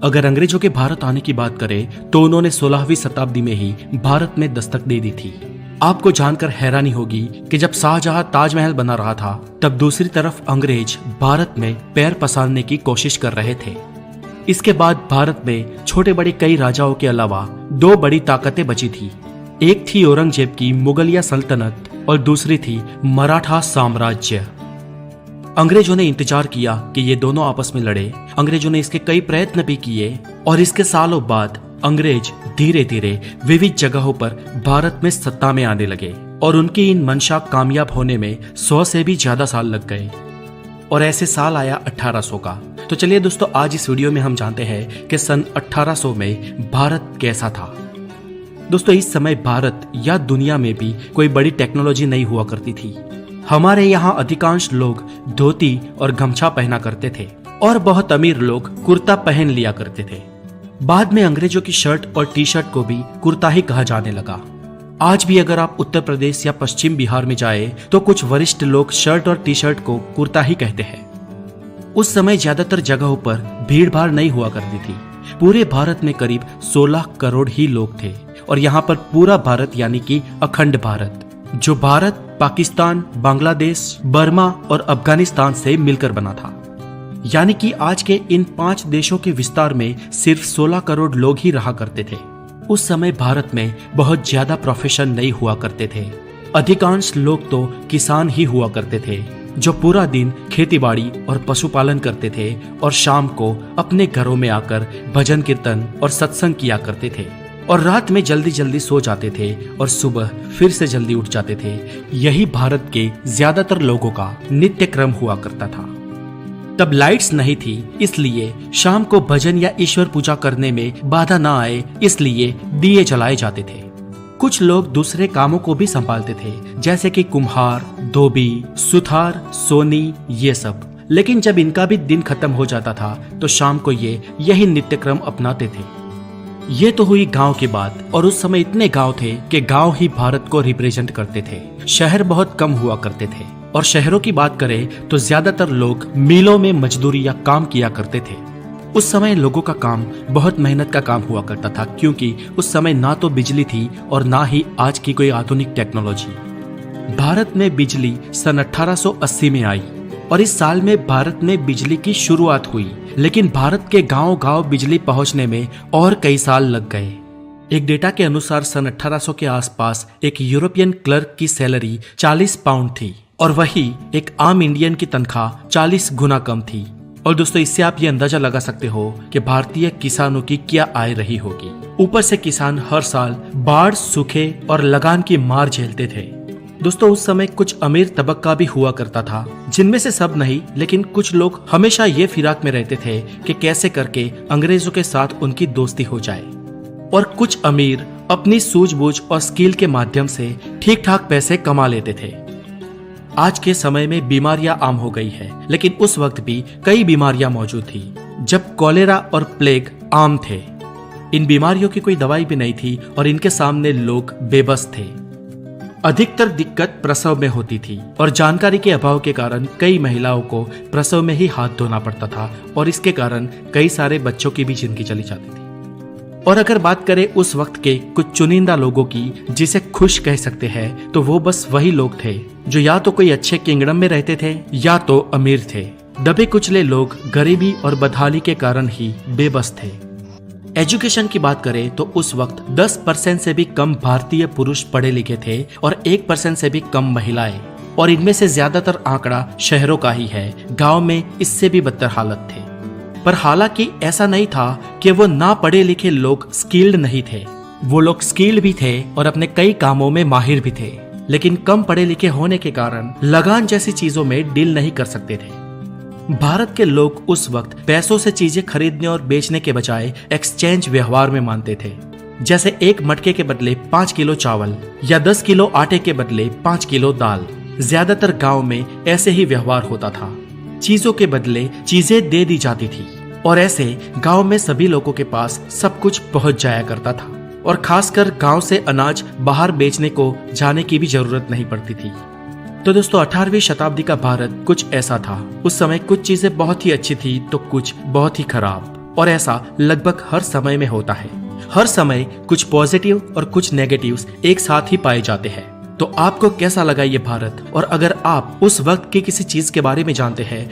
अगर अंग्रेजों के भारत आने की बात करें तो उन्होंने 16वीं शताब्दी में ही भारत में दस्तक दे दी थी। आपको जानकर हैरानी होगी कि जब शाहजहां ताजमहल बना रहा था तब दूसरी तरफ अंग्रेज भारत में पैर पसारने की कोशिश कर रहे थे। इसके बाद भारत में छोटे बड़े कई राजाओं के अलावा दो बड़ी ताकतें बची थी। एक थी औरंगजेब की मुगलिया सल्तनत और दूसरी थी मराठा साम्राज्य। अंग्रेजों ने इंतजार किया कि ये दोनों आपस में लड़े। अंग्रेजों ने इसके कई प्रयत्न भी किए और इसके सालों बाद अंग्रेज धीरे धीरे विविध जगहों पर भारत में सत्ता में आने लगे और उनकी इन मंशा कामयाब होने में 100 से भी ज्यादा साल लग गए और ऐसे साल आया 1800 का। तो चलिए दोस्तों, आज इस वीडियो में हम जानते हैं कि सन 1800 में भारत कैसा था। दोस्तों, इस समय भारत या दुनिया में भी कोई बड़ी टेक्नोलॉजी नहीं हुआ करती थी। हमारे यहाँ अधिकांश लोग धोती और गमछा पहना करते थे और बहुत अमीर लोग कुर्ता पहन लिया करते थे। बाद में अंग्रेजों की शर्ट और टी शर्ट को भी कुर्ता ही कहा जाने लगा। आज भी अगर आप उत्तर प्रदेश या पश्चिम बिहार में जाए तो कुछ वरिष्ठ लोग शर्ट और टी शर्ट को कुर्ता ही कहते हैं। उस समय ज्यादातर जगहों पर भीड़ भाड़ नहीं हुआ करती थी। पूरे भारत में करीब 16 करोड़ ही लोग थे और यहाँ पर पूरा भारत यानी कि अखंड भारत, जो भारत पाकिस्तान, बांग्लादेश, बर्मा और अफगानिस्तान से मिलकर बना था, यानी कि आज के इन 5 देशों के विस्तार में सिर्फ 16 करोड़ लोग ही रहा करते थे। उस समय भारत में बहुत ज्यादा प्रोफेशन नहीं हुआ करते थे। अधिकांश लोग तो किसान ही हुआ करते थे जो पूरा दिन खेतीबाड़ी और पशुपालन करते थे और शाम को अपने घरों में आकर भजन कीर्तन और सत्संग किया करते थे और रात में जल्दी जल्दी सो जाते थे और सुबह फिर से जल्दी उठ जाते थे। यही भारत के ज्यादातर लोगों का नित्य क्रम हुआ करता था। तब लाइट्स नहीं थी, इसलिए शाम को भजन या ईश्वर पूजा करने में बाधा ना आए इसलिए दिए जलाए जाते थे। कुछ लोग दूसरे कामों को भी संभालते थे, जैसे कि कुम्हार, धोबी, सुथार, सोनी, ये सब। लेकिन जब इनका भी दिन खत्म हो जाता था तो शाम को ये यही नित्य क्रम अपनाते थे। ये तो हुई गांव की बात, और उस समय इतने गांव थे कि गांव ही भारत को रिप्रेजेंट करते थे। शहर बहुत कम हुआ करते थे और शहरों की बात करें तो ज्यादातर लोग मिलों में मजदूरी या काम किया करते थे। उस समय लोगों का काम बहुत मेहनत का काम हुआ करता था, क्योंकि उस समय ना तो बिजली थी और ना ही आज की कोई आधुनिक टेक्नोलॉजी। भारत में बिजली सन 1880 में आई और इस साल में भारत में बिजली की शुरुआत हुई, लेकिन भारत के गांव गांव बिजली पहुंचने में और कई साल लग गए। एक डेटा के अनुसार सन 1800 के आसपास एक यूरोपियन क्लर्क की सैलरी 40 पाउंड थी और वही एक आम इंडियन की तनख्वाह 40 गुना कम थी। और दोस्तों, इससे आप ये अंदाजा लगा सकते हो कि भारतीय किसानों की क्या आय रही होगी। ऊपर से किसान हर साल बाढ़, सूखे और लगान की मार झेलते थे। दोस्तों, उस समय कुछ अमीर तबक्का भी हुआ करता था, जिनमें से सब नहीं, लेकिन कुछ लोग हमेशा ये फिराक में रहते थे कि कैसे करके अंग्रेजों के साथ उनकी दोस्ती हो जाए। और कुछ अमीर अपनी सूझबूझ और स्किल के माध्यम से ठीक ठाक पैसे कमा लेते थे। आज के समय में बीमारियां आम हो गई है, लेकिन उस वक्त भी कई बीमारियां मौजूद थी जब कॉलेरा और प्लेग आम थे। इन बीमारियों की कोई दवाई भी नहीं थी और इनके सामने लोग बेबस थे। अधिकतर दिक्कत प्रसव में होती थी और जानकारी के अभाव के कारण कई महिलाओं को प्रसव में ही हाथ धोना पड़ता था और इसके कारण कई सारे बच्चों की भी जिंदगी चली जाती थी। और अगर बात करें उस वक्त के कुछ चुनिंदा लोगों की, जिसे खुश कह सकते हैं, तो वो बस वही लोग थे जो या तो कोई अच्छे किंगडम में रहते थे या तो अमीर थे। दबे कुचले लोग गरीबी और बदहाली के कारण ही बेबस थे। एजुकेशन की बात करें तो उस वक्त 10% से भी कम भारतीय पुरुष पढ़े लिखे थे और 1% से भी कम महिलाएं, और इनमें से ज्यादातर आंकड़ा शहरों का ही है। गांव में इससे भी बदतर हालत थे। पर हालांकि ऐसा नहीं था कि वो ना पढ़े लिखे लोग स्किल्ड नहीं थे। वो लोग स्किल्ड भी थे और अपने कई कामों में माहिर भी थे, लेकिन कम पढ़े लिखे होने के कारण लगान जैसी चीजों में डील नहीं कर सकते थे। भारत के लोग उस वक्त पैसों से चीजें खरीदने और बेचने के बजाय एक्सचेंज व्यवहार में मानते थे, जैसे एक मटके के बदले 5 किलो चावल या 10 किलो आटे के बदले 5 किलो दाल। ज्यादातर गांव में ऐसे ही व्यवहार होता था। चीजों के बदले चीजें दे दी जाती थी और ऐसे गांव में सभी लोगों के पास सब कुछ पहुंच जाया करता था और खासकर गांव से अनाज बाहर बेचने को जाने की भी जरूरत नहीं पड़ती थी। तो दोस्तों 18वीं शताब्दी का भारत कुछ ऐसा था। उस समय कुछ चीजें बहुत ही अच्छी थी तो कुछ बहुत ही खराब। और ऐसा लगभग हर समय में होता है। हर समय कुछ पॉजिटिव और कुछ नेगेटिव्स एक साथ ही पाए जाते हैं। तो आपको कैसा लगा ये भारत, और अगर आप उस वक्त की किसी चीज के बारे में जानते हैं